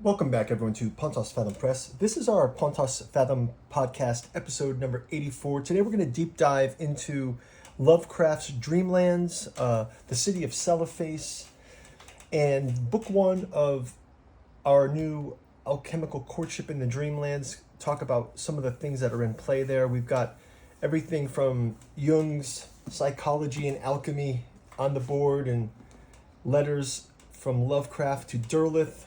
Welcome back, everyone, to Pontos Fathom Press. This is our Pontos Fathom Podcast, episode number 84. Today we're going to deep dive into Lovecraft's Dreamlands, the city of Celephaïs, and book one of our new Alchemical Courtship in the Dreamlands. Talk about some of the things that are in play there. We've got everything from Jung's psychology and alchemy on the board, and letters from Lovecraft to Derleth.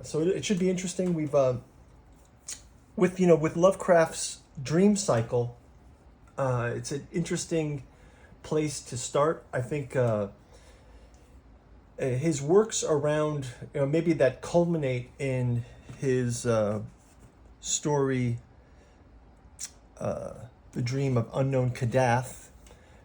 So it should be interesting. We've with Lovecraft's dream cycle, it's an interesting place to start. I think his works around maybe that culminate in his story, the dream of unknown Kadath.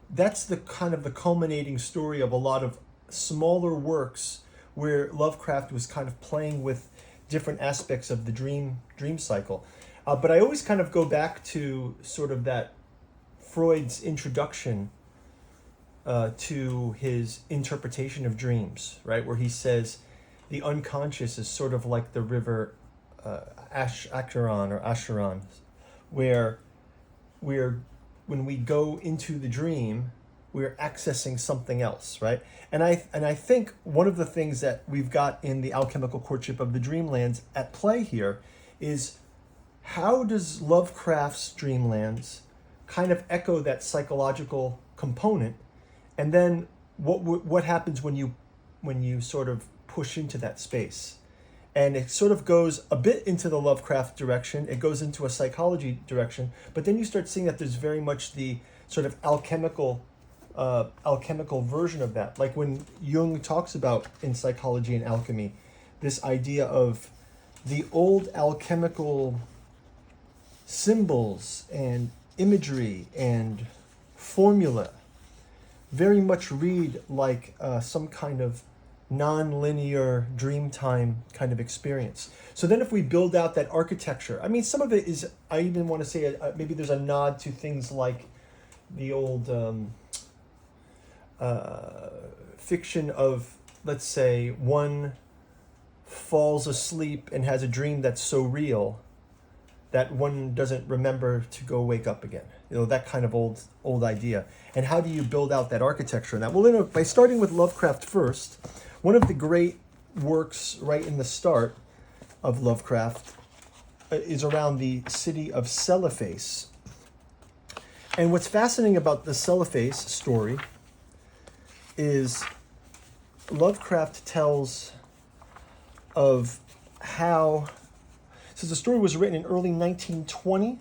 That's the kind of the culminating story of a lot of smaller works where Lovecraft was kind of playing with different aspects of the dream cycle. But I always kind of go back to sort of that Freud's introduction to his interpretation of dreams, right? Where he says the unconscious is sort of like the river Acheron, where when we go into the dream, we're accessing something else, right? And I think one of the things that we've got in the Alchemical Courtship of the Dreamlands at play here is how does Lovecraft's Dreamlands kind of echo that psychological component, and then what happens when you sort of push into that space? And it sort of goes a bit into the Lovecraft direction. It goes into a psychology direction, but then you start seeing that there's very much the sort of alchemical version of that. Like when Jung talks about in Psychology and Alchemy, this idea of the old alchemical symbols and imagery and formula very much read like some kind of non-linear dreamtime kind of experience. So then if we build out that architecture, I mean, some of it is, I even want to say maybe there's a nod to things like the old fiction of, let's say, one falls asleep and has a dream that's so real that one doesn't remember to go wake up again. That kind of old idea. And how do you build out that architecture? And that, well, by starting with Lovecraft first, one of the great works right in the start of Lovecraft is around the city of Celephaïs. And what's fascinating about the Celephaïs story is Lovecraft tells of how, since the story was written in early 1920,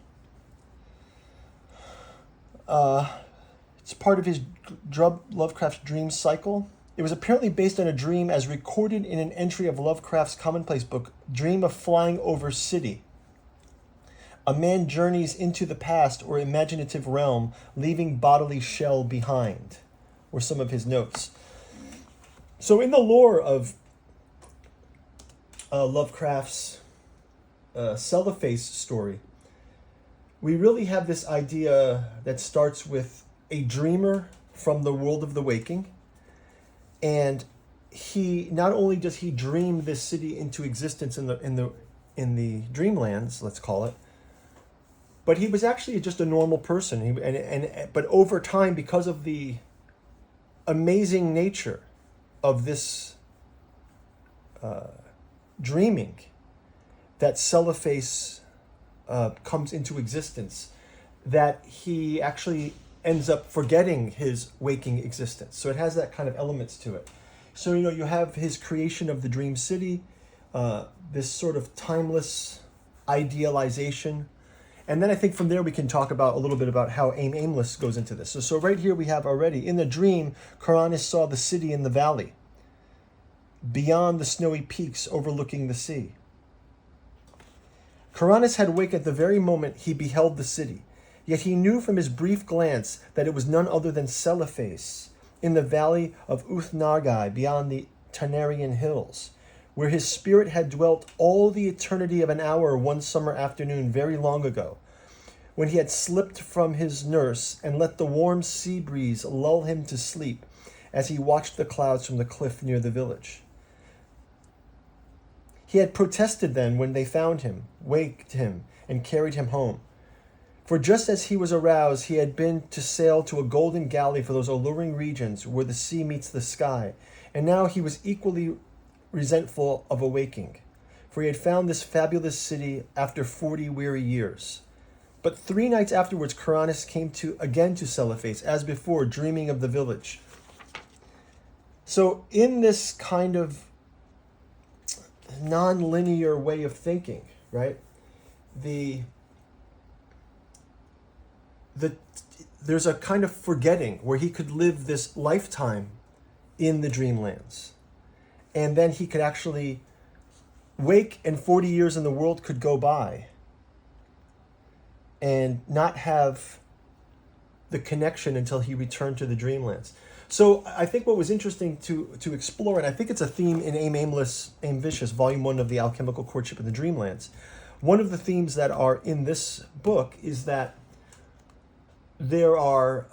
it's part of his Lovecraft's dream cycle. It was apparently based on a dream as recorded in an entry of Lovecraft's commonplace book, Dream of Flying Over City. A man journeys into the past or imaginative realm, leaving bodily shell behind, were some of his notes. So in the lore of Lovecraft's Celephaïs story, we really have this idea that starts with a dreamer from the world of the waking, and he not only does he dream this city into existence in the Dreamlands, let's call it, but he was actually just a normal person. But over time, because of the amazing nature of this dreaming, that Celephaïs comes into existence, that he actually ends up forgetting his waking existence. So it has that kind of elements to it. So you have his creation of the dream city, this sort of timeless idealization. And then I think from there we can talk about a little bit about how Aime Aimless goes into this. So right here we have already, in the dream, Kuranes saw the city in the valley, beyond the snowy peaks overlooking the sea. Kuranes had waked at the very moment he beheld the city, yet he knew from his brief glance that it was none other than Celephaïs, in the valley of Uth-Nargai, beyond the Tanarian hills, where his spirit had dwelt all the eternity of an hour one summer afternoon very long ago, when he had slipped from his nurse and let the warm sea breeze lull him to sleep as he watched the clouds from the cliff near the village. He had protested then when they found him, waked him, and carried him home. For just as he was aroused, he had been to sail to a golden galley for those alluring regions where the sea meets the sky, and now he was equally resentful of awaking, for he had found this fabulous city after 40 weary years. But 3 nights afterwards, Kuranes came again to Celephaïs, as before, dreaming of the village. So in this kind of non-linear way of thinking, right, there's a kind of forgetting where he could live this lifetime in the dreamlands. And then he could actually wake, and 40 years in the world could go by and not have the connection until he returned to the dreamlands. So I think what was interesting to explore, and I think it's a theme in Aime Aimless, Aime Vicious, Volume 1 of the Alchemical Courtship in the Dreamlands. One of the themes that are in this book is that there are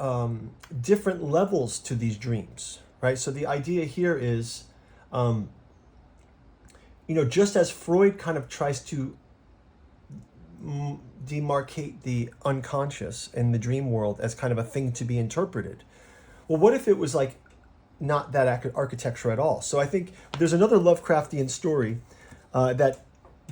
different levels to these dreams, right? So the idea here is, just as Freud kind of tries to demarcate the unconscious and the dream world as kind of a thing to be interpreted, well, what if it was like not that architecture at all? So I think there's another Lovecraftian story that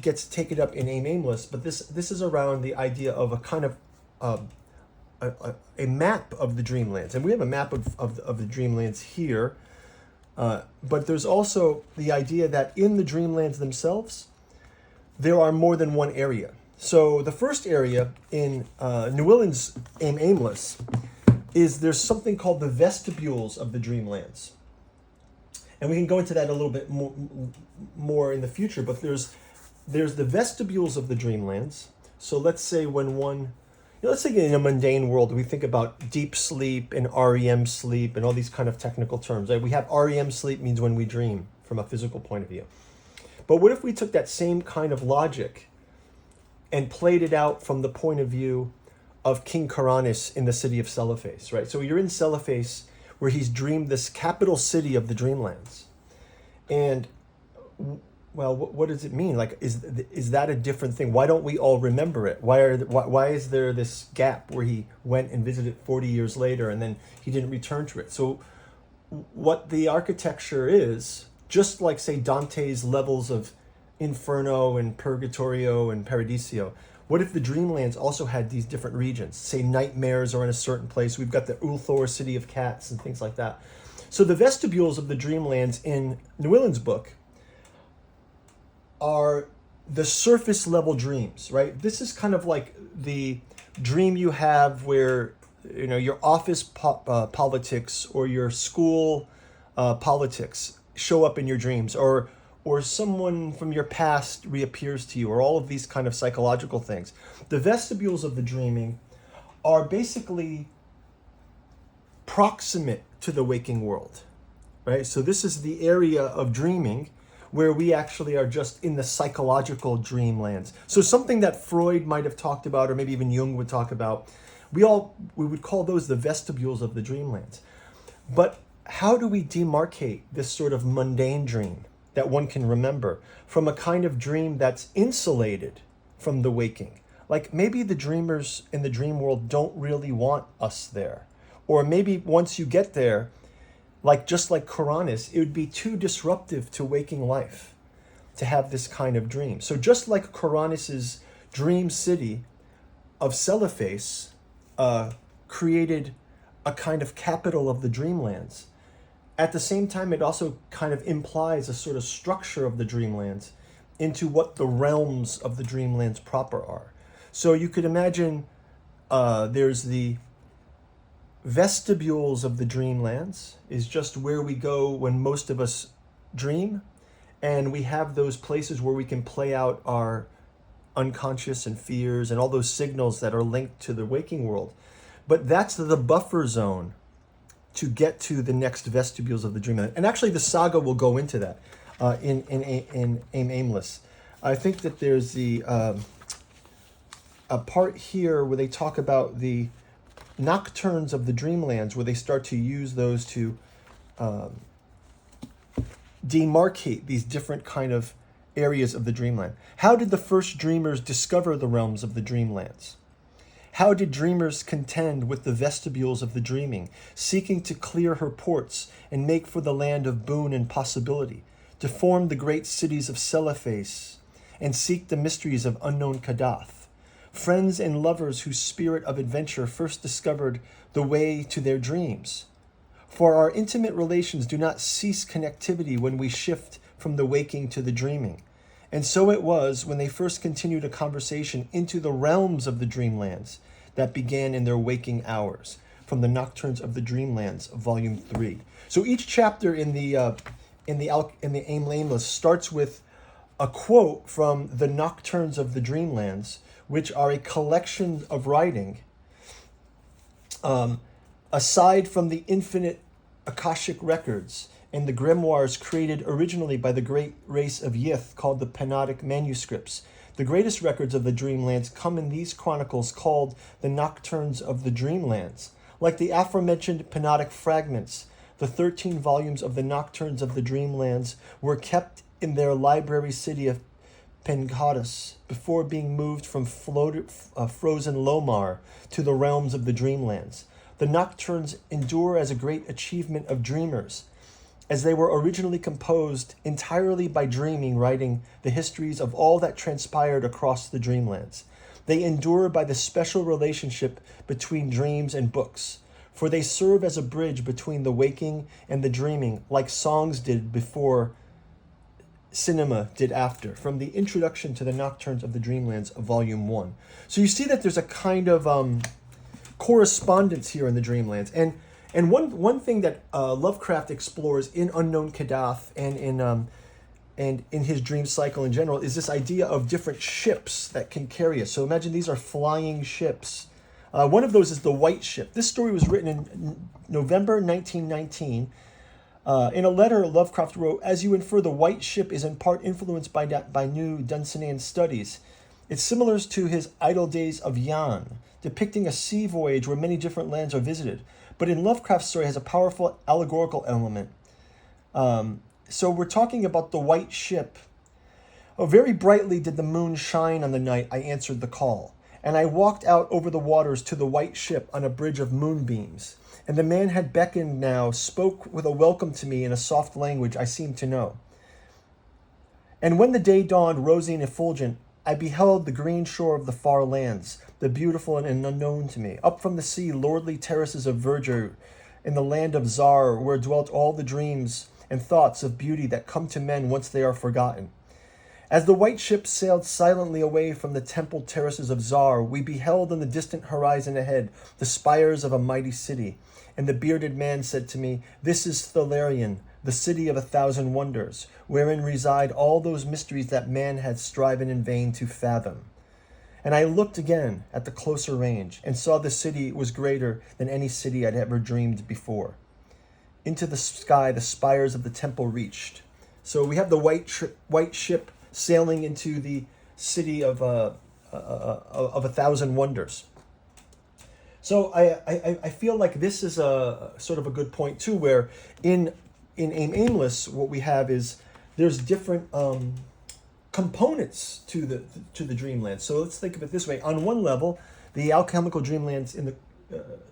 gets taken up in Aime Aimless, but this is around the idea of a kind of a map of the dreamlands, and we have a map of the dreamlands here, but there's also the idea that in the dreamlands themselves there are more than one area. So the first area in Nawillin's Aime Aimless is there's something called the vestibules of the dreamlands, and we can go into that a little bit more in the future, but there's the vestibules of the dreamlands. So let's say let's say in a mundane world, we think about deep sleep and REM sleep and all these kind of technical terms. Right? We have REM sleep means when we dream from a physical point of view. But what if we took that same kind of logic and played it out from the point of view of King Kuranes in the city of Celephaïs, right? So you're in Celephaïs where he's dreamed this capital city of the dreamlands. And well, what does it mean? Like, is that a different thing? Why don't we all remember it? Why is there this gap where he went and visited 40 years later and then he didn't return to it? So what the architecture is, just like, say, Dante's levels of Inferno and Purgatorio and Paradiso, what if the dreamlands also had these different regions? Say nightmares are in a certain place. We've got the Ulthor city of cats and things like that. So the vestibules of the dreamlands in Nawillin's book are the surface level dreams, right? This is kind of like the dream you have where, your office politics or your school politics show up in your dreams, or someone from your past reappears to you, or all of these kind of psychological things. The vestibules of the dreaming are basically proximate to the waking world, right? So this is the area of dreaming where we actually are just in the psychological dreamlands. So something that Freud might have talked about, or maybe even Jung would talk about, we would call those the vestibules of the dreamlands. But how do we demarcate this sort of mundane dream that one can remember from a kind of dream that's insulated from the waking? Like, maybe the dreamers in the dream world don't really want us there. Or maybe once you get there, just like Kuranes, it would be too disruptive to waking life to have this kind of dream. So just like Kuranes' dream city of Celephaïs created a kind of capital of the dreamlands, at the same time it also kind of implies a sort of structure of the dreamlands into what the realms of the dreamlands proper are. So you could imagine there's the vestibules of the dreamlands is just where we go when most of us dream, and we have those places where we can play out our unconscious and fears and all those signals that are linked to the waking world. But that's the buffer zone to get to the next vestibules of the dreamland. And actually the saga will go into that in Aime Aimless. I think that there's a part here where they talk about the nocturnes of the dreamlands, where they start to use those to demarcate these different kind of areas of the dreamland. How did the first dreamers discover the realms of the dreamlands? How did dreamers contend with the vestibules of the dreaming, seeking to clear her ports and make for the land of boon and possibility, to form the great cities of Celephaïs and seek the mysteries of unknown Kadath? Friends and lovers whose spirit of adventure first discovered the way to their dreams. For our intimate relations do not cease connectivity when we shift from the waking to the dreaming. And so it was when they first continued a conversation into the realms of the dreamlands that began in their waking hours, from the Nocturnes of the Dreamlands, Volume 3. So each chapter in the Aime Aimless starts with a quote from the Nocturnes of the Dreamlands, which are a collection of writing, aside from the infinite Akashic records and the grimoires created originally by the great race of Yith called the Penodic manuscripts. The greatest records of the Dreamlands come in these chronicles called the Nocturnes of the Dreamlands. Like the aforementioned Penodic fragments, the 13 volumes of the Nocturnes of the Dreamlands were kept in their library city of Penghadus before being moved from frozen Lomar to the realms of the Dreamlands. The Nocturnes endure as a great achievement of dreamers, as they were originally composed entirely by dreaming, writing the histories of all that transpired across the Dreamlands. They endure by the special relationship between dreams and books, for they serve as a bridge between the waking and the dreaming, like songs did before, cinema did after, from the introduction to the Nocturnes of the Dreamlands, Volume 1. So you see that there's a kind of correspondence here in the Dreamlands. And one thing that Lovecraft explores in Unknown Kadath and in his dream cycle in general is this idea of different ships that can carry us. So imagine these are flying ships. One of those is the White Ship. This story was written in November 1919. In a letter, Lovecraft wrote, "As you infer, the White Ship is in part influenced by new Dunsanian studies. It's similar to his Idle Days of Yann, depicting a sea voyage where many different lands are visited. But in Lovecraft's story, it has a powerful allegorical element. So we're talking about the White Ship. Oh, very brightly did the moon shine on the night I answered the call, and I walked out over the waters to the White Ship on a bridge of moonbeams. And the man had beckoned now, spoke with a welcome to me in a soft language I seemed to know. And when the day dawned rosy and effulgent, I beheld the green shore of the far lands, the beautiful and unknown to me. Up from the sea, lordly terraces of verdure, in the land of Zar, where dwelt all the dreams and thoughts of beauty that come to men once they are forgotten. As the White Ship sailed silently away from the templed terraces of Zar, we beheld on the distant horizon ahead the spires of a mighty city. And the bearded man said to me, 'This is Thalarion, the city of 1,000 wonders, wherein reside all those mysteries that man had striven in vain to fathom.' And I looked again at the closer range, and saw the city was greater than any city I'd ever dreamed before. Into the sky the spires of the temple reached." So we have the White Ship sailing into the city of 1,000 wonders. So I feel like this is a sort of a good point too, where in Aime Aimless, what we have is there's different components to the Dreamlands. So let's think of it this way. On one level, the Alchemical Dreamlands in the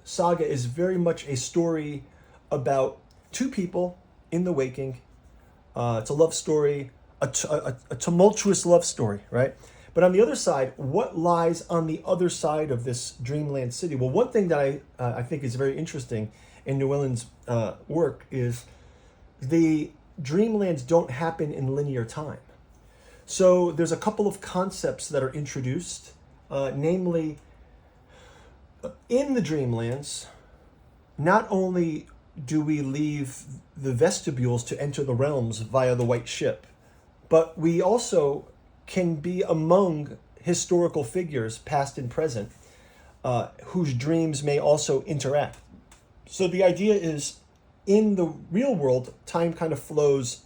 saga is very much a story about two people in the waking. It's a love story, a tumultuous love story, right? But on the other side, what lies on the other side of this dreamland city? Well, one thing that I think is very interesting in Nawillin's work is the dreamlands don't happen in linear time. So there's a couple of concepts that are introduced, namely, in the dreamlands, not only do we leave the vestibules to enter the realms via the White Ship, but we also can be among historical figures, past and present, whose dreams may also interact. So the idea is, in the real world, time kind of flows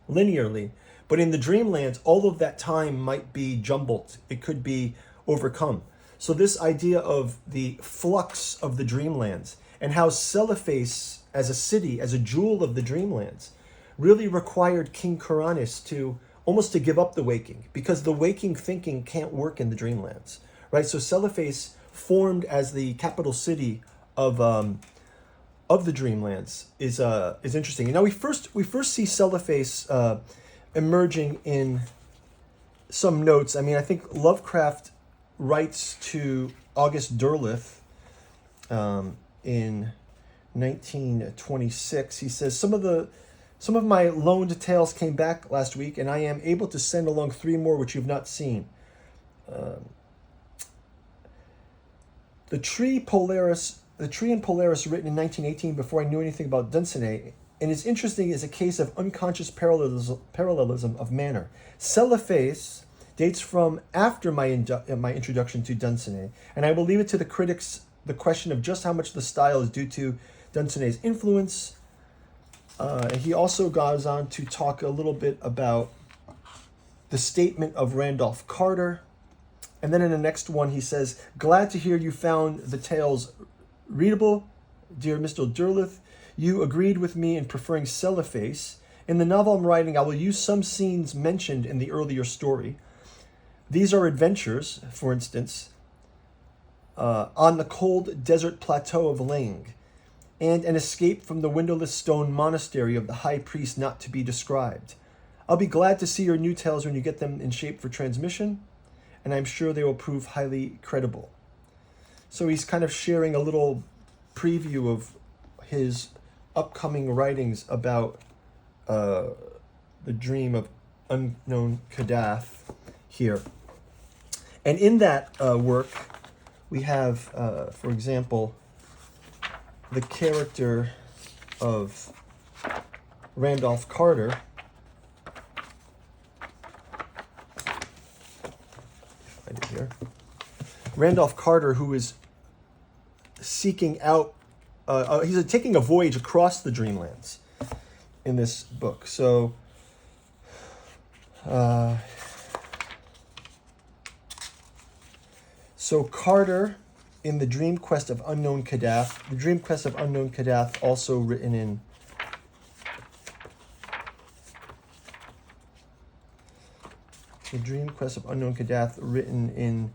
linearly, but in the dreamlands, all of that time might be jumbled. It could be overcome. So this idea of the flux of the dreamlands and how Celephaïs, as a city, as a jewel of the dreamlands, really required King Kuranes to almost to give up the waking, because the waking thinking can't work in the Dreamlands, right? So Celephaïs formed as the capital city of the Dreamlands is interesting. And now we first see Celephaïs emerging in some notes. I mean, I think Lovecraft writes to August Derleth in 1926. He says, some of my loaned tales came back last week, and I am able to send along 3 more which you've not seen. The Tree in Polaris, written in 1918 before I knew anything about Dunsany, and is interesting as a case of unconscious parallelism of manner. Celephaïs dates from after my introduction to Dunsany, and I will leave it to the critics the question of just how much the style is due to Dunsany's influence. He also goes on to talk a little bit about the statement of Randolph Carter. And then in the next one, he says, glad to hear you found the tales readable, dear Mr. Derleth. You agreed with me in preferring Celephaïs. In the novel I'm writing, I will use some scenes mentioned in the earlier story. These are adventures, for instance, on the cold desert plateau of Ling, and an escape from the windowless stone monastery of the high priest not to be described. I'll be glad to see your new tales when you get them in shape for transmission, and I'm sure they will prove highly credible. So he's kind of sharing a little preview of his upcoming writings about the dream of unknown Kadath here. And in that work, we have, for example, the character of Randolph Carter. Find it here. Randolph Carter, who is seeking out, he's taking a voyage across the Dreamlands in this book. So, Carter in the Dream Quest of Unknown Kadath. The Dream Quest of Unknown Kadath, also written in The Dream Quest of Unknown Kadath, written in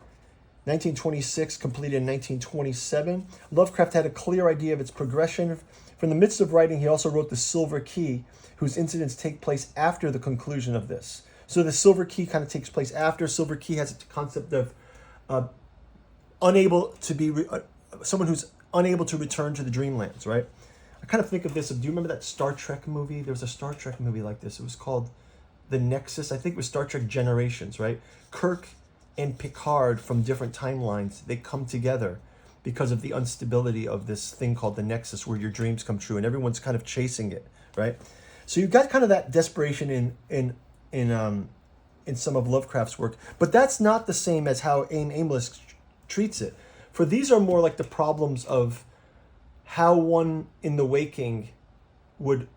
1926, completed in 1927. Lovecraft had a clear idea of its progression. From the midst of writing, he also wrote The Silver Key, whose incidents take place after the conclusion of this. So the Silver Key kind of takes place after. Silver Key has a concept of someone who's unable to return to the Dreamlands, right? I kind of think of this, do you remember that Star Trek movie? There was a Star Trek movie like this. It was called The Nexus. I think it was Star Trek Generations, right? Kirk and Picard from different timelines, they come together because of the instability of this thing called the Nexus, where your dreams come true and everyone's kind of chasing it, right? So you've got kind of that desperation in some of Lovecraft's work, but that's not the same as how Aime Aimless treats it. For these are more like the problems of how one in the waking would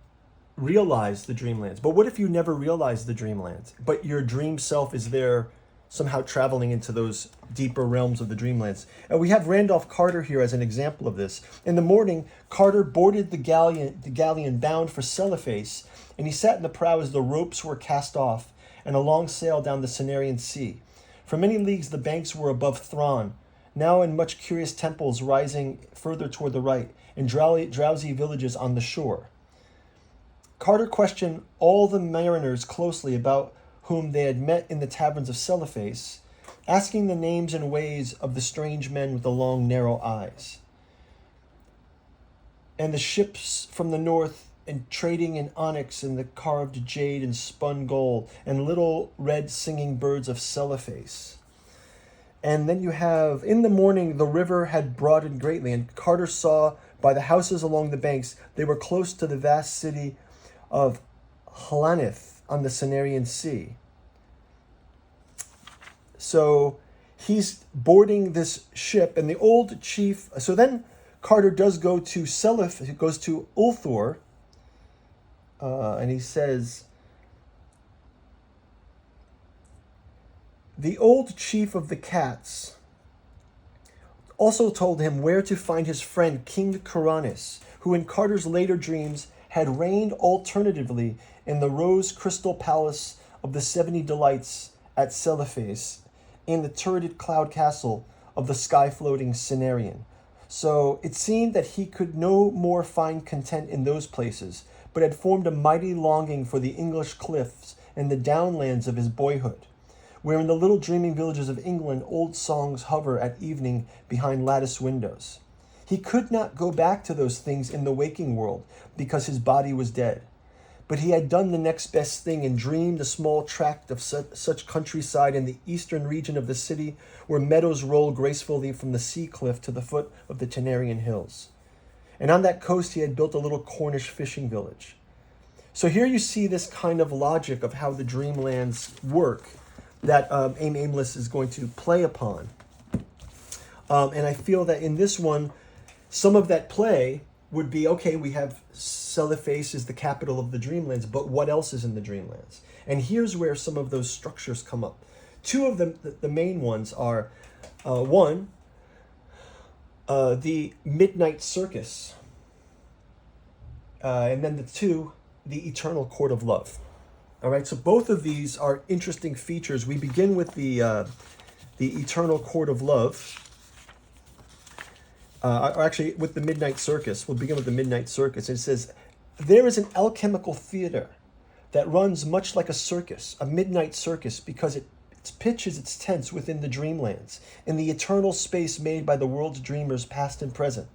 realize the Dreamlands. But what if you never realize the Dreamlands, but your dream self is there somehow traveling into those deeper realms of the Dreamlands? And we have Randolph Carter here as an example of this. In the morning, Carter boarded the galleon bound for Celephaïs, and he sat in the prow as the ropes were cast off, and a long sail down the Cenarian Sea. For many leagues the banks were above Thrawn, now in much curious temples rising further toward the right, and drowsy villages on the shore. Carter questioned all the mariners closely about whom they had met in the taverns of Celephaïs, asking the names and ways of the strange men with the long, narrow eyes. And the ships from the north, and trading in onyx and the carved jade and spun gold, and little red singing birds of Celephaïs. And then you have, in the morning, the river had broadened greatly, and Carter saw by the houses along the banks, they were close to the vast city of Hlanith on the Cenarian Sea. So he's boarding this ship, and the old chief, so then Carter does go to Celephaïs, he goes to Ulthor, and he says, the old chief of the cats also told him where to find his friend King Kuranes, who in Carter's later dreams had reigned alternatively in the rose crystal palace of the 70 delights at Celephaïs and the turreted cloud castle of the sky-floating Cenarian. So it seemed that he could no more find content in those places, but had formed a mighty longing for the English cliffs and the downlands of his boyhood, where in the little dreaming villages of England old songs hover at evening behind lattice windows. He could not go back to those things in the waking world because his body was dead. But he had done the next best thing and dreamed a small tract of such countryside in the eastern region of the city where meadows roll gracefully from the sea cliff to the foot of the Tenarian hills. And on that coast he had built a little Cornish fishing village. So here you see this kind of logic of how the Dreamlands work that Aime Aimless is going to play upon. And I feel that in this one, some of that play would be, okay, we have Celephaïs is the capital of the Dreamlands, but what else is in the Dreamlands? And here's where some of those structures come up. Two of them, the main ones are, one, the Midnight Circus, and then the two, the Eternal Court of Love. All right, so both of these are interesting features. We begin with the Eternal Court of Love. Or actually, with the Midnight Circus. We'll begin with the Midnight Circus. It says, there is an alchemical theater that runs much like a circus, a midnight circus, because it pitches its tents within the Dreamlands, in the eternal space made by the world's dreamers past and present,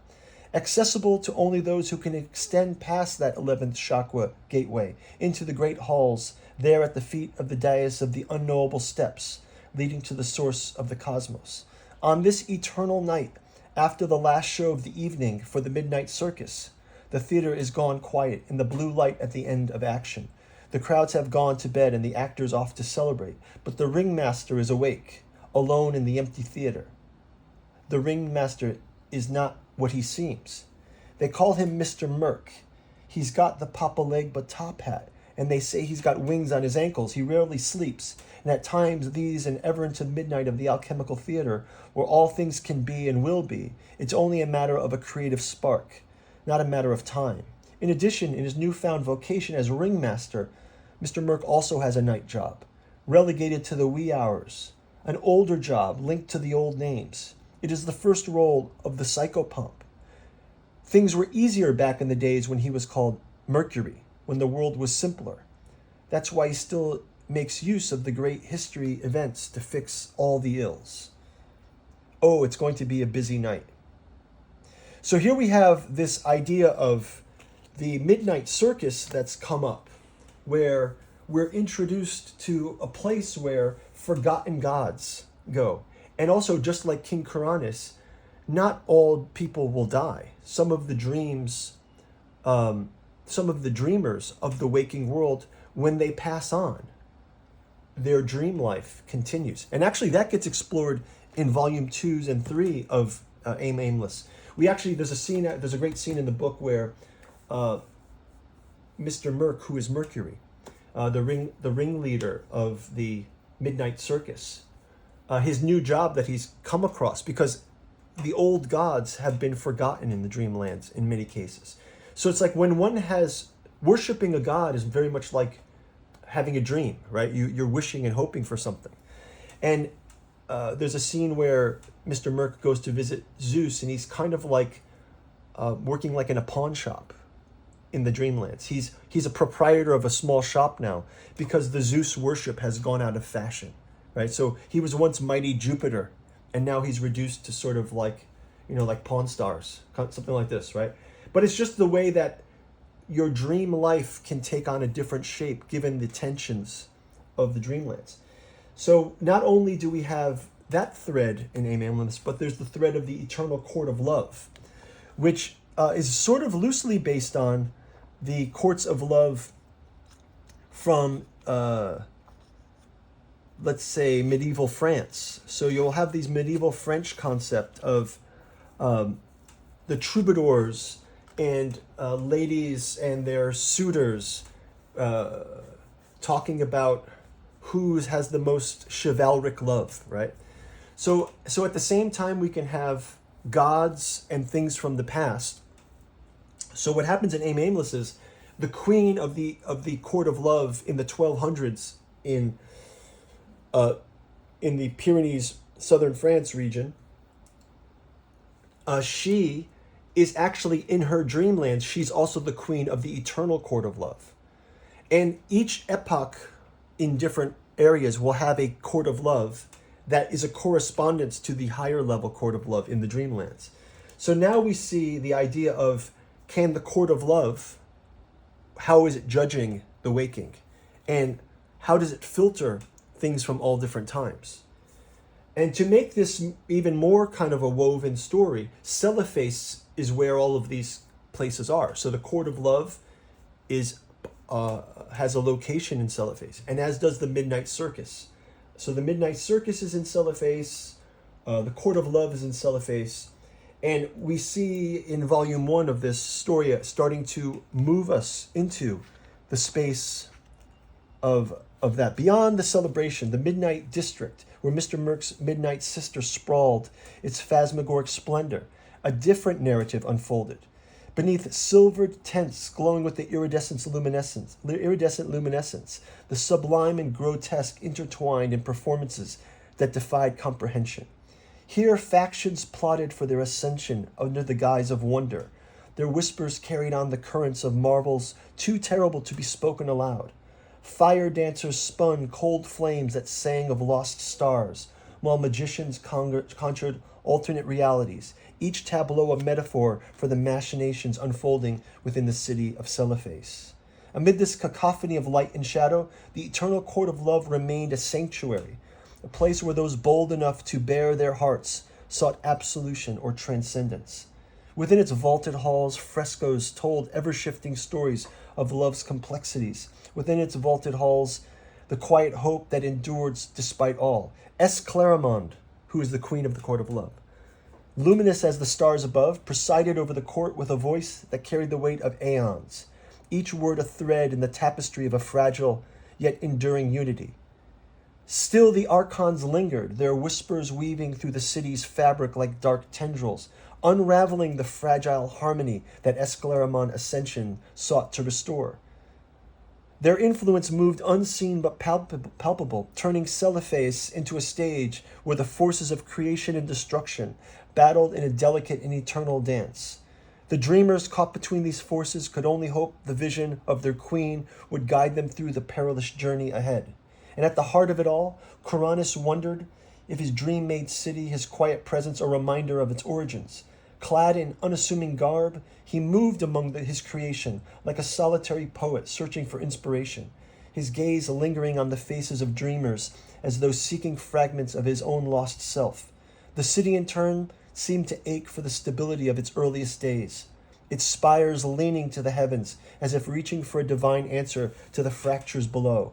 accessible to only those who can extend past that 11th chakra gateway into the great halls there at the feet of the dais of the unknowable steps leading to the source of the cosmos. On this eternal night, after the last show of the evening for the Midnight Circus, the theater is gone quiet in the blue light at the end of action. The crowds have gone to bed and the actors off to celebrate, but the ringmaster is awake, alone in the empty theater. The ringmaster is not what he seems. They call him Mr. Merc. He's got the papa leg but top hat, and they say he's got wings on his ankles. He rarely sleeps, and at times these and ever into midnight of the alchemical theater, where all things can be and will be, it's only a matter of a creative spark, not a matter of time. In addition, in his newfound vocation as ringmaster, Mr. Merc also has a night job, relegated to the wee hours, an older job linked to the old names. It is the first role of the psychopomp. Things were easier back in the days when he was called Mercury, when the world was simpler. That's why he still makes use of the great history events to fix all the ills. Oh, it's going to be a busy night. So here we have this idea of the Midnight Circus that's come up, where we're introduced to a place where forgotten gods go. And also, just like King Kuranes, not all people will die. Some of the dreamers of the waking world, when they pass on, their dream life continues. And actually, that gets explored in volume 2 and 3 of Aime Aimless. There's a great scene in the book where Mr. Merc, who is Mercury, the ringleader of the Midnight Circus, his new job that he's come across, because the old gods have been forgotten in the Dreamlands in many cases. So it's like when one has, worshiping a god is very much like having a dream, right? You're wishing and hoping for something. And there's a scene where Mr. Merc goes to visit Zeus, and he's kind of like working like in a pawn shop in the Dreamlands. He's a proprietor of a small shop now because the Zeus worship has gone out of fashion, right? So he was once mighty Jupiter, and now he's reduced to sort of like, like Pawn Stars, something like this, right? But it's just the way that your dream life can take on a different shape given the tensions of the Dreamlands. So not only do we have that thread in Aime Aimless, but there's the thread of the Eternal Court of Love, which is sort of loosely based on the courts of love from, let's say, medieval France. So you'll have these medieval French concept of the troubadours and ladies and their suitors talking about who has the most chivalric love, right? So at the same time, we can have gods and things from the past. So what happens in Aime Aimless is the queen of the court of love in the 1200s in the Pyrenees, southern France region, she is actually in her dreamlands. She's also the queen of the eternal court of love. And each epoch in different areas will have a court of love that is a correspondence to the higher level court of love in the dreamlands. So now we see the idea of, can the court of love, how is it judging the waking? And how does it filter things from all different times? And to make this even more kind of a woven story, Celephaïs is where all of these places are. So the court of love is has a location in Celephaïs, and as does the Midnight Circus. So the Midnight Circus is in Celephaïs, the Court of Love is in Celephaïs, and we see in volume 1 of this story starting to move us into the space of that. Beyond the celebration, the Midnight District, where Mr. Merck's Midnight Sister sprawled its phantasmagoric splendor, a different narrative unfolded. Beneath silvered tents glowing with the iridescent luminescence, the sublime and grotesque intertwined in performances that defied comprehension. Here factions plotted for their ascension under the guise of wonder. Their whispers carried on the currents of marvels too terrible to be spoken aloud. Fire dancers spun cold flames that sang of lost stars, while magicians conjured alternate realities, each tableau a metaphor for the machinations unfolding within the city of Celephaïs. Amid this cacophony of light and shadow, the eternal court of love remained a sanctuary, a place where those bold enough to bare their hearts sought absolution or transcendence. Within its vaulted halls, frescoes told ever-shifting stories of love's complexities. Within its vaulted halls, the quiet hope that endures despite all. Esclairmonde, who is the queen of the court of love, luminous as the stars above, presided over the court with a voice that carried the weight of aeons, each word a thread in the tapestry of a fragile yet enduring unity. Still the archons lingered, their whispers weaving through the city's fabric like dark tendrils, unraveling the fragile harmony that Esclairmonde Ascension sought to restore. Their influence moved unseen but palpable, turning Celephaïs into a stage where the forces of creation and destruction battled in a delicate and eternal dance. The dreamers caught between these forces could only hope the vision of their queen would guide them through the perilous journey ahead. And at the heart of it all, Kuranes wondered if his dream-made city, his quiet presence, a reminder of its origins. Clad in unassuming garb, he moved among his creation like a solitary poet searching for inspiration, his gaze lingering on the faces of dreamers as though seeking fragments of his own lost self. The city, in turn, seemed to ache for the stability of its earliest days, its spires leaning to the heavens as if reaching for a divine answer to the fractures below.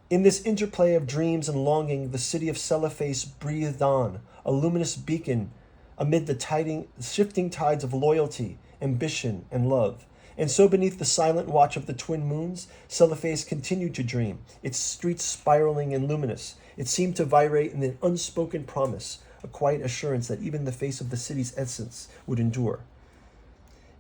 In this interplay of dreams and longing, the city of Celephaïs breathed on, a luminous beacon amid the shifting tides of loyalty, ambition, and love. And so beneath the silent watch of the twin moons, Celephaïs continued to dream, its streets spiraling and luminous. It seemed to vibrate in an unspoken promise, a quiet assurance that even the face of the city's essence would endure.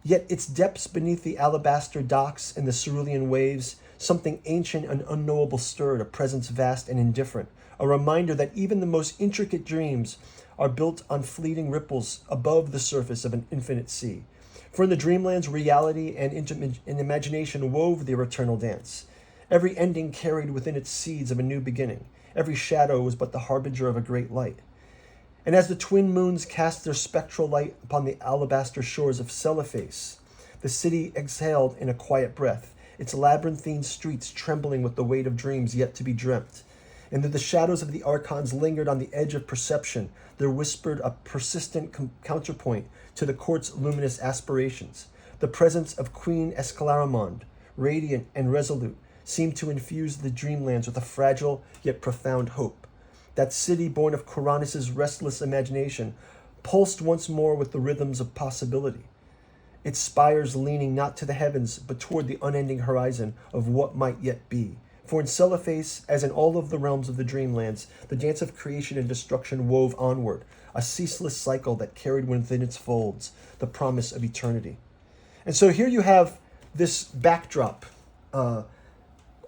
Yet its depths beneath the alabaster docks and the cerulean waves, something ancient and unknowable stirred, a presence vast and indifferent, a reminder that even the most intricate dreams are built on fleeting ripples above the surface of an infinite sea. For in the dreamlands, reality and imagination wove their eternal dance. Every ending carried within its seeds of a new beginning. Every shadow was but the harbinger of a great light. And as the twin moons cast their spectral light upon the alabaster shores of Celephaïs, the city exhaled in a quiet breath, its labyrinthine streets trembling with the weight of dreams yet to be dreamt. And though the shadows of the archons lingered on the edge of perception, there whispered a persistent counterpoint to the court's luminous aspirations. The presence of Queen Esclairmonde, radiant and resolute, seemed to infuse the dreamlands with a fragile yet profound hope. That city born of Kuranes' restless imagination pulsed once more with the rhythms of possibility, its spires leaning not to the heavens but toward the unending horizon of what might yet be. For in Celephaïs, as in all of the realms of the dreamlands, the dance of creation and destruction wove onward, a ceaseless cycle that carried within its folds the promise of eternity. And so here you have this backdrop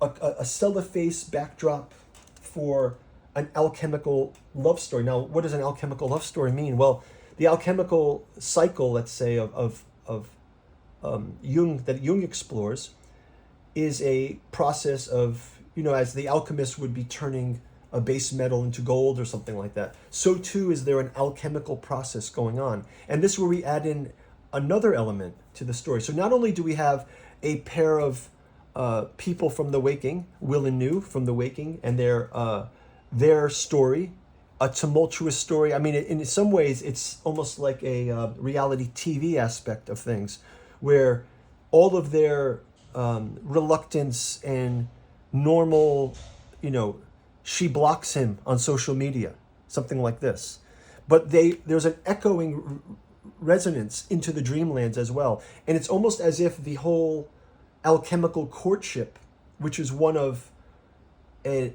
a Celephaïs backdrop for an alchemical love story. Now, what does an alchemical love story mean? Well, the alchemical cycle, let's say, of Jung, that Jung explores, is a process of, as the alchemist would be turning a base metal into gold or something like that, so too is there an alchemical process going on. And this is where we add in another element to the story. So not only do we have a pair of people from the Waking, Will and New from the Waking, and their story, a tumultuous story. I mean, in some ways, it's almost like a reality TV aspect of things, where all of their reluctance and normal, she blocks him on social media, something like this. But there's an echoing resonance into the Dreamlands as well. And it's almost as if the whole Alchemical Courtship, which is one of a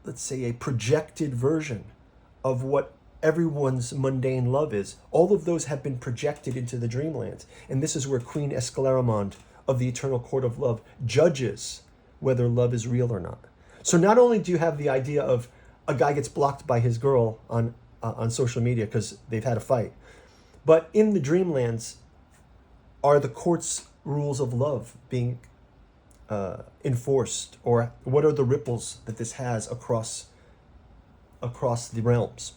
let's say a projected version of what everyone's mundane love is, all of those have been projected into the Dreamlands. And this is where Queen Esclairmonde of the Eternal Court of Love judges whether love is real or not. So not only do you have the idea of a guy gets blocked by his girl on social media because they've had a fight, but in the Dreamlands are the court's rules of love being enforced, or what are the ripples that this has across the realms?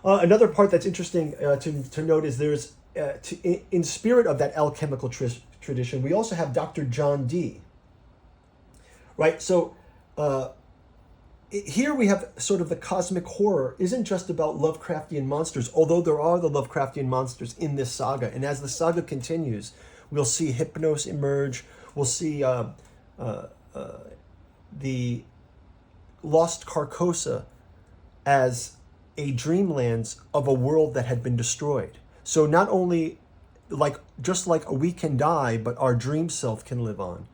Another part that's interesting to note is there's in spirit of that alchemical tradition, we also have Dr. John Dee. Right, so here we have sort of the cosmic horror isn't just about Lovecraftian monsters, although there are the Lovecraftian monsters in this saga. And as the saga continues, we'll see Hypnos emerge. We'll see the Lost Carcosa as a dreamlands of a world that had been destroyed. So not only just like we can die, but our dream self can live on.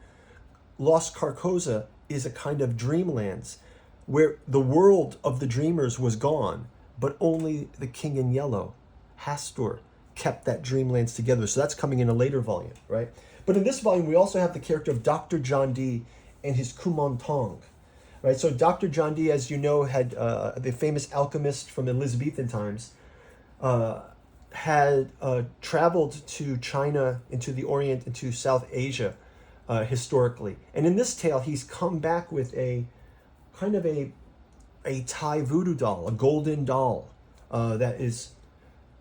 Lost Carcosa is a kind of dreamlands where the world of the dreamers was gone, but only the King in Yellow, Hastur, kept that dreamlands together. So that's coming in a later volume, right? But in this volume, we also have the character of Dr. John Dee and his Kumantong, right? So Dr. John Dee, as you know, had the famous alchemist from Elizabethan times, had traveled to China, into the Orient, into South Asia, historically. And in this tale, he's come back with a kind of a Thai voodoo doll, a golden doll that is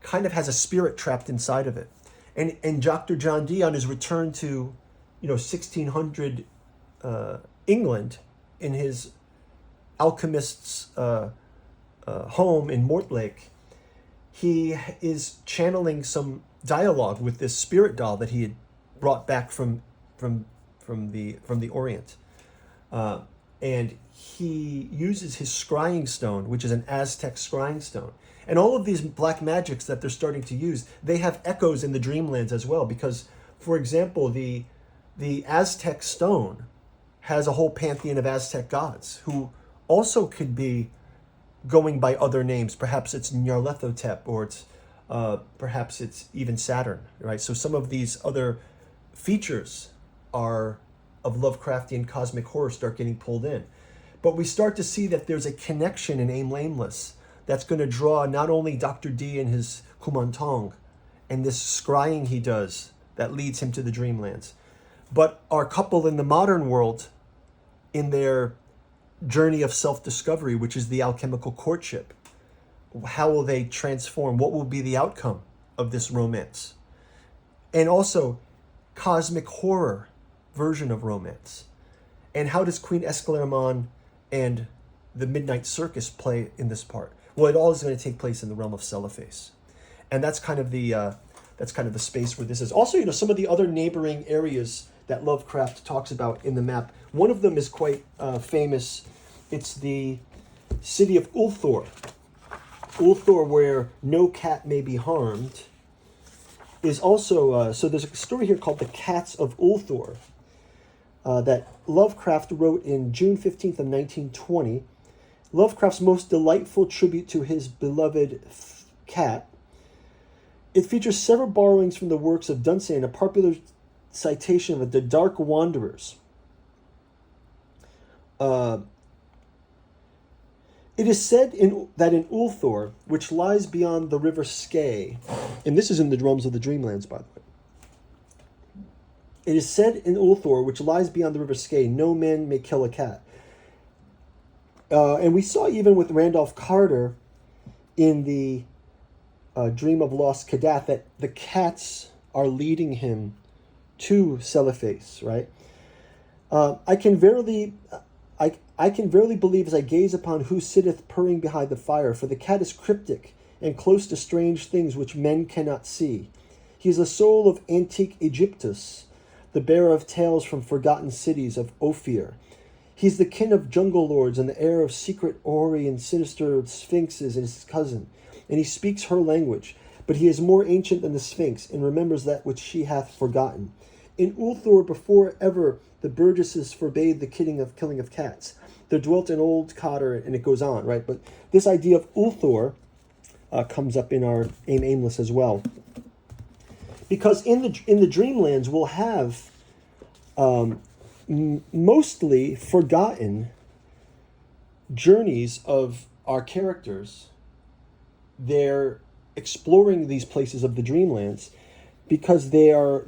kind of has a spirit trapped inside of it. And Dr. John Dee, on his return to 1600 England, in his alchemist's home in Mortlake, he is channeling some dialogue with this spirit doll that he had brought back from the Orient, and he uses his scrying stone, which is an Aztec scrying stone. And all of these black magics that they're starting to use, they have echoes in the Dreamlands as well. Because, for example, the Aztec stone has a whole pantheon of Aztec gods who also could be going by other names. Perhaps it's Nyarlathotep, or it's perhaps it's even Saturn, right? So some of these other features of Lovecraftian cosmic horror start getting pulled in. But we start to see that there's a connection in Aime Aimless that's going to draw not only Dr. Dee and his Kumantong and this scrying he does that leads him to the Dreamlands, but our couple in the modern world in their journey of self-discovery, which is the alchemical courtship. How will they transform? What will be the outcome of this romance? And also, cosmic horror version of romance. And how does Queen Esclairmonde and the Midnight Circus play in this part? Well, it all is going to take place in the realm of Celephaïs. And that's kind of the space where this is. Also, some of the other neighboring areas that Lovecraft talks about in the map. One of them is quite famous. It's the city of Ulthor. Ulthor, where no cat may be harmed, is also... so there's a story here called The Cats of Ulthor that Lovecraft wrote in June 15th of 1920. Lovecraft's most delightful tribute to his beloved cat. It features several borrowings from the works of Dunstan, a popular citation of The Dark Wanderers. Uh, it is said that in Ulthor, which lies beyond the river Skye, and this is in the Realms of the Dreamlands, by the way. It is said in Ulthor, which lies beyond the river Skye, no man may kill a cat. And we saw even with Randolph Carter in the Dream of Lost Kadath that the cats are leading him to Celephaïs, right? I can verily believe as I gaze upon who sitteth purring behind the fire, for the cat is cryptic and close to strange things which men cannot see. He is the soul of antique Egyptus, the bearer of tales from forgotten cities of Ophir. He's the kin of jungle lords and the heir of secret hoary and sinister sphinxes and his cousin, and he speaks her language, but he is more ancient than the sphinx and remembers that which she hath forgotten. In Ulthor, before ever the burgesses forbade the killing of cats, there dwelt an old cotter, and it goes on, right? But this idea of Ulthor comes up in our Aime Aimless as well, because in the Dreamlands we'll have mostly forgotten journeys of our characters. They're exploring these places of the Dreamlands because their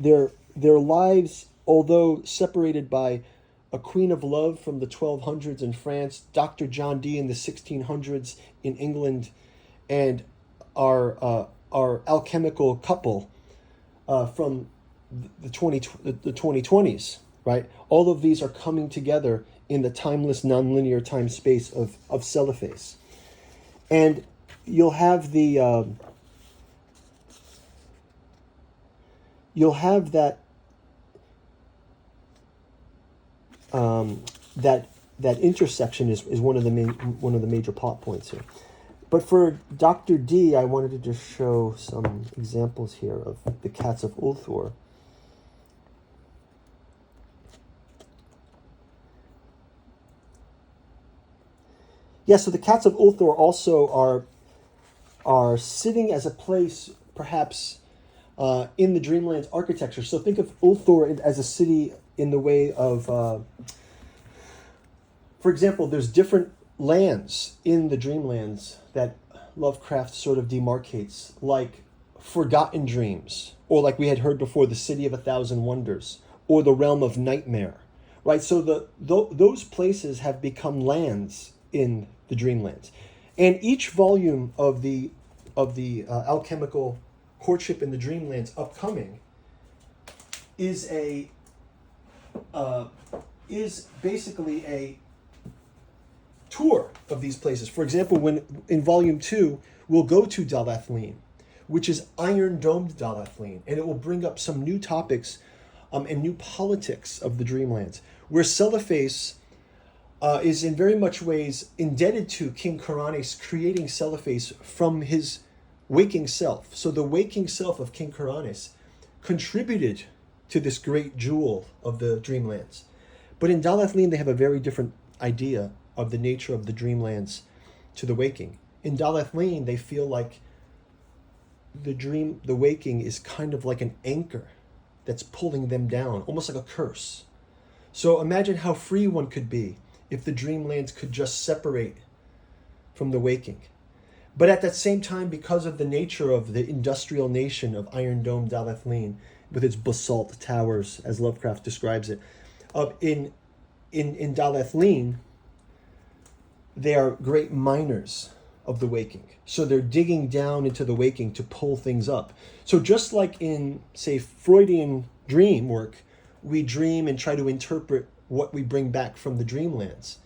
lives, although separated by a Queen of Love from the 1200s in France, Dr. John Dee in the 1600s in England, and our alchemical couple from the 2020s, right? All of these are coming together in the timeless, nonlinear time space of Celephaïs. And you'll have that that intersection is one of the major plot points here. But for Dr. D, I wanted to just show some examples here of the cats of Ulthor. Yeah, so the cats of Ulthor also are sitting as a place, perhaps, in the Dreamlands architecture. So think of Ulthor as a city in the way of, for example, there's different lands in the Dreamlands that Lovecraft sort of demarcates, like Forgotten Dreams, or like we had heard before, the City of 1,000 Wonders, or the Realm of Nightmare, right? So those places have become lands in the Dreamlands, and each volume of the Alchemical Courtship in the Dreamlands upcoming is basically a tour of these places. For example, when in Volume 2, we'll go to Dalathlin, which is iron-domed Dalathlin, and it will bring up some new topics and new politics of the Dreamlands, where Celephaïs is in very much ways indebted to King Kuranes creating Celephaïs from his waking self. So the waking self of King Kuranes contributed to this great jewel of the Dreamlands. But in Dalathlin, they have a very different idea of the nature of the Dreamlands to the waking. In Dalathlin, they feel like the waking is kind of like an anchor that's pulling them down, almost like a curse. So imagine how free one could be if the Dreamlands could just separate from the waking. But at that same time, because of the nature of the industrial nation of Iron Dome Dalathlin, with its basalt towers, as Lovecraft describes it, in Dalathlin, they are great miners of the waking. So they're digging down into the waking to pull things up. So just like in, say, Freudian dream work, we dream and try to interpret what we bring back from the Dreamlands.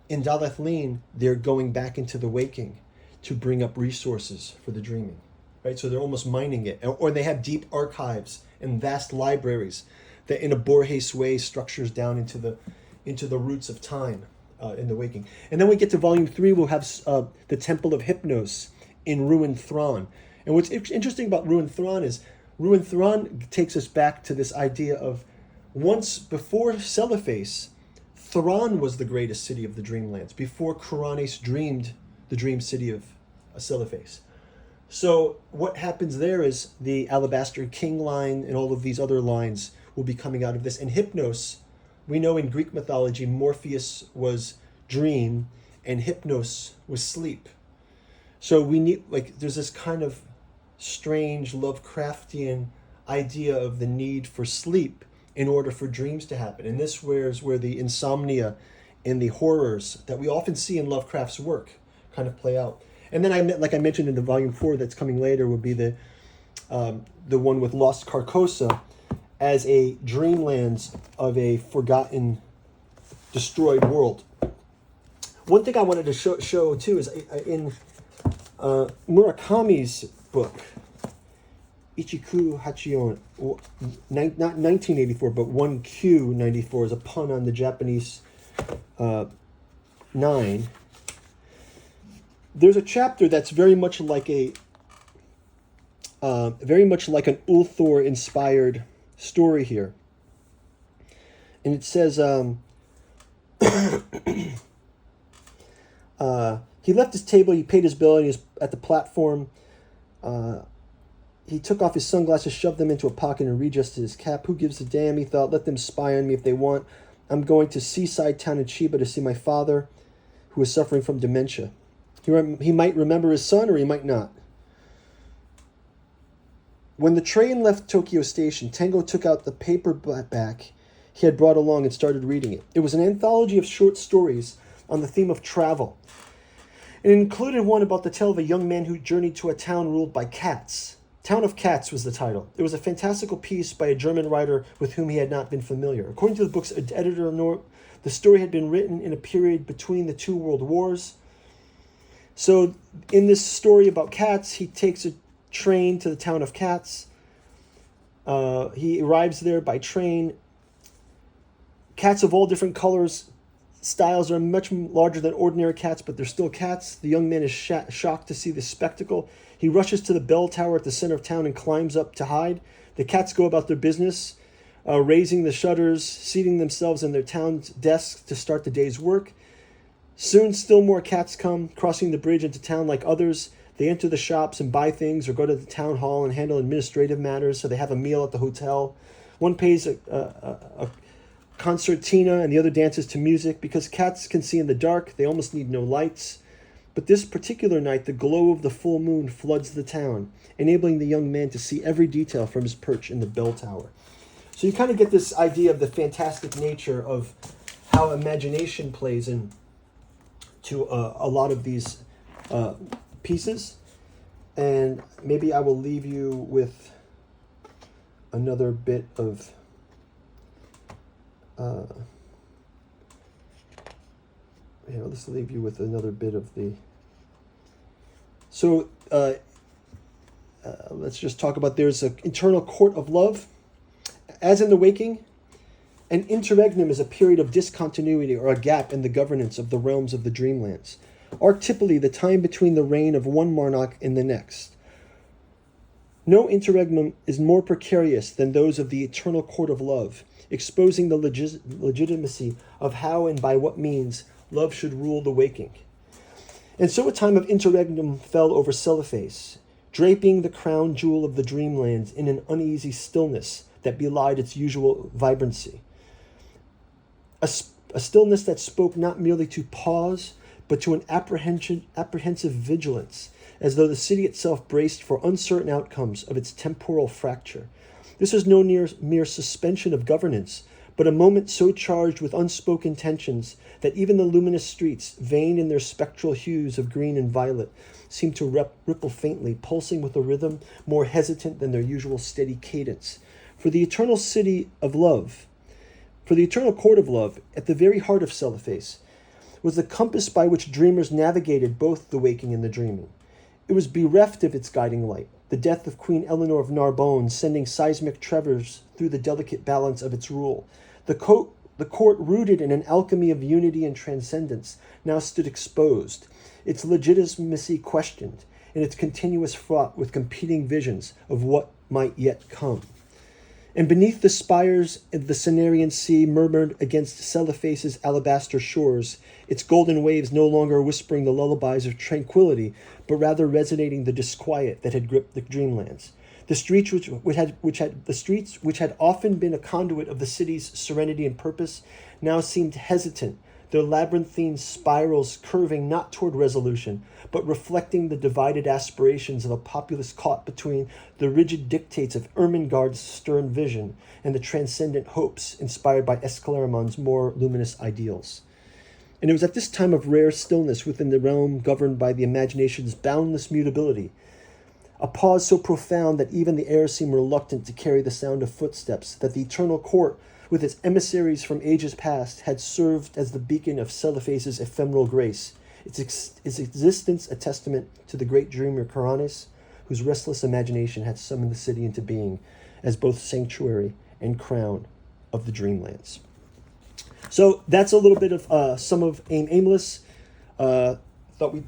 In Dalathlin, they're going back into the waking to bring up resources for the dreaming, right? So they're almost mining it. Or they have deep archives and vast libraries that in a Borges way structures down into the roots of time in the waking. And then we get to Volume 3, we'll have the Temple of Hypnos in Ruined Thrawn. And what's interesting about Ruined Thrawn is Ruined Thrawn takes us back to this idea of once before Celephaïs, Thrawn was the greatest city of the Dreamlands, before Kuranes dreamed the dream city of Celephaïs. So what happens there is the Alabaster King line and all of these other lines will be coming out of this. And Hypnos, we know in Greek mythology, Morpheus was dream and Hypnos was sleep. So we need, like, there's this kind of strange Lovecraftian idea of the need for sleep in order for dreams to happen. And this is where the insomnia and the horrors that we often see in Lovecraft's work kind of play out. And then like I mentioned in the volume 4 that's coming later would be the one with Lost Carcosa as a dreamlands of a forgotten, destroyed world. One thing I wanted to show too is in Murakami's book, Ichiku Hachion, not 1984, but 1Q94 is a pun on the Japanese 9. There's a chapter that's very much like an Ulthor inspired story here, and it says he left his table, he paid his bill, and he was at the platform. He took off his sunglasses, shoved them into a pocket, and readjusted his cap. Who gives a damn, he thought. Let them spy on me if they want. I'm going to seaside town in Chiba to see my father, who is suffering from dementia. He might remember his son, or he might not. When the train left Tokyo Station, Tengo took out the paperback he had brought along and started reading it. It was an anthology of short stories on the theme of travel. It included one about the tale of a young man who journeyed to a town ruled by cats. Town of Cats was the title. It was a fantastical piece by a German writer with whom he had not been familiar. According to the book's editor, the story had been written in a period between the two world wars. So in this story about cats, he takes a train to the town of Cats. He arrives there by train. Cats of all different colors, styles are much larger than ordinary cats, but they're still cats. The young man is shocked to see this spectacle. He rushes to the bell tower at the center of town and climbs up to hide. The cats go about their business, raising the shutters, seating themselves in their town's desks to start the day's work. Soon, still more cats come, crossing the bridge into town like others. They enter the shops and buy things or go to the town hall and handle administrative matters, so they have a meal at the hotel. One pays a concertina and the other dances to music. Because cats can see in the dark, they almost need no lights. But this particular night, the glow of the full moon floods the town, enabling the young man to see every detail from his perch in the bell tower. So you kind of get this idea of the fantastic nature of how imagination plays in to a lot of these pieces. And maybe I will leave you with another bit of let's leave you with another bit of the. So let's just talk about, there's an internal court of love. As in The Waking, an interregnum is a period of discontinuity or a gap in the governance of the realms of the Dreamlands. Archetypally, the time between the reign of one monarch and the next. No interregnum is more precarious than those of the eternal court of love, exposing the legitimacy of how and by what means love should rule the waking. And so a time of interregnum fell over Celephaïs, draping the crown jewel of the Dreamlands in an uneasy stillness that belied its usual vibrancy. A stillness that spoke not merely to pause, but to an apprehensive vigilance, as though the city itself braced for uncertain outcomes of its temporal fracture. This was no mere suspension of governance, but a moment so charged with unspoken tensions that even the luminous streets, veined in their spectral hues of green and violet, seemed to ripple faintly, pulsing with a rhythm more hesitant than their usual steady cadence. For the eternal court of love, at the very heart of Celephaïs, was the compass by which dreamers navigated both the waking and the dreaming. It was bereft of its guiding light, the death of Queen Eleanor of Narbonne sending seismic tremors through the delicate balance of its rule. The court, rooted in an alchemy of unity and transcendence, now stood exposed, its legitimacy questioned, and its continuous fraught with competing visions of what might yet come. And beneath the spires of the Cenarian Sea murmured against Celephaïs' alabaster shores, its golden waves no longer whispering the lullabies of tranquility, but rather resonating the disquiet that had gripped the Dreamlands. The streets which had often been a conduit of the city's serenity and purpose now seemed hesitant, their labyrinthine spirals curving not toward resolution, but reflecting the divided aspirations of a populace caught between the rigid dictates of Ermengarde's stern vision and the transcendent hopes inspired by Escalarimon's more luminous ideals. And it was at this time of rare stillness within the realm governed by the imagination's boundless mutability, a pause so profound that even the air seemed reluctant to carry the sound of footsteps, that the eternal court, with its emissaries from ages past, had served as the beacon of Celephaïs' ephemeral grace, its existence a testament to the great dreamer Kuranes, whose restless imagination had summoned the city into being as both sanctuary and crown of the Dreamlands. So that's a little bit of some of Aime Aimless. Thought we'd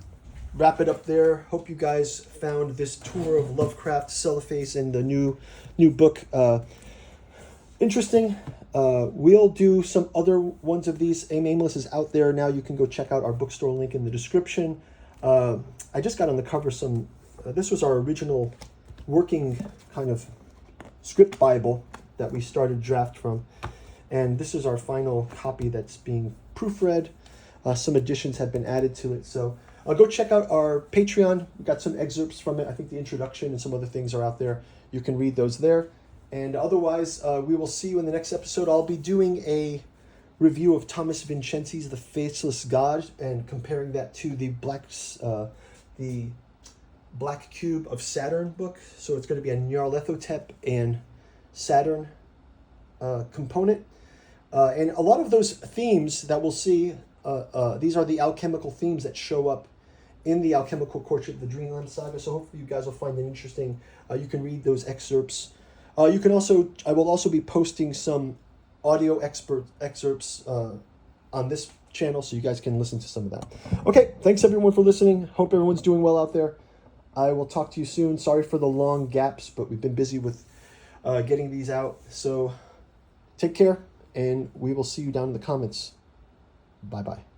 wrap it up there. Hope you guys found this tour of Lovecraft, Celephaïs, and the new book interesting. We'll do some other ones of these. Aime Aimless is out there now. You can go check out our bookstore link in the description. I just got on the cover some. This was our original working kind of script Bible that we started draft from. And this is our final copy that's being proofread. Some additions have been added to it. So go check out our Patreon. We've got some excerpts from it. I think the introduction and some other things are out there. You can read those there. And otherwise, we will see you in the next episode. I'll be doing a review of Thomas Vincenti's The Faceless God and comparing that to the Black Cube of Saturn book. So it's going to be a Nyarlathotep and Saturn component. And a lot of those themes that we'll see, these are the alchemical themes that show up in the Alchemical Courtship, the Dreamlands Saga. So hopefully you guys will find it interesting. You can read those excerpts. I will also be posting some audio excerpts on this channel, so you guys can listen to some of that. Okay, thanks everyone for listening. Hope everyone's doing well out there. I will talk to you soon. Sorry for the long gaps, but we've been busy with getting these out. So take care, and we will see you down in the comments. Bye-bye.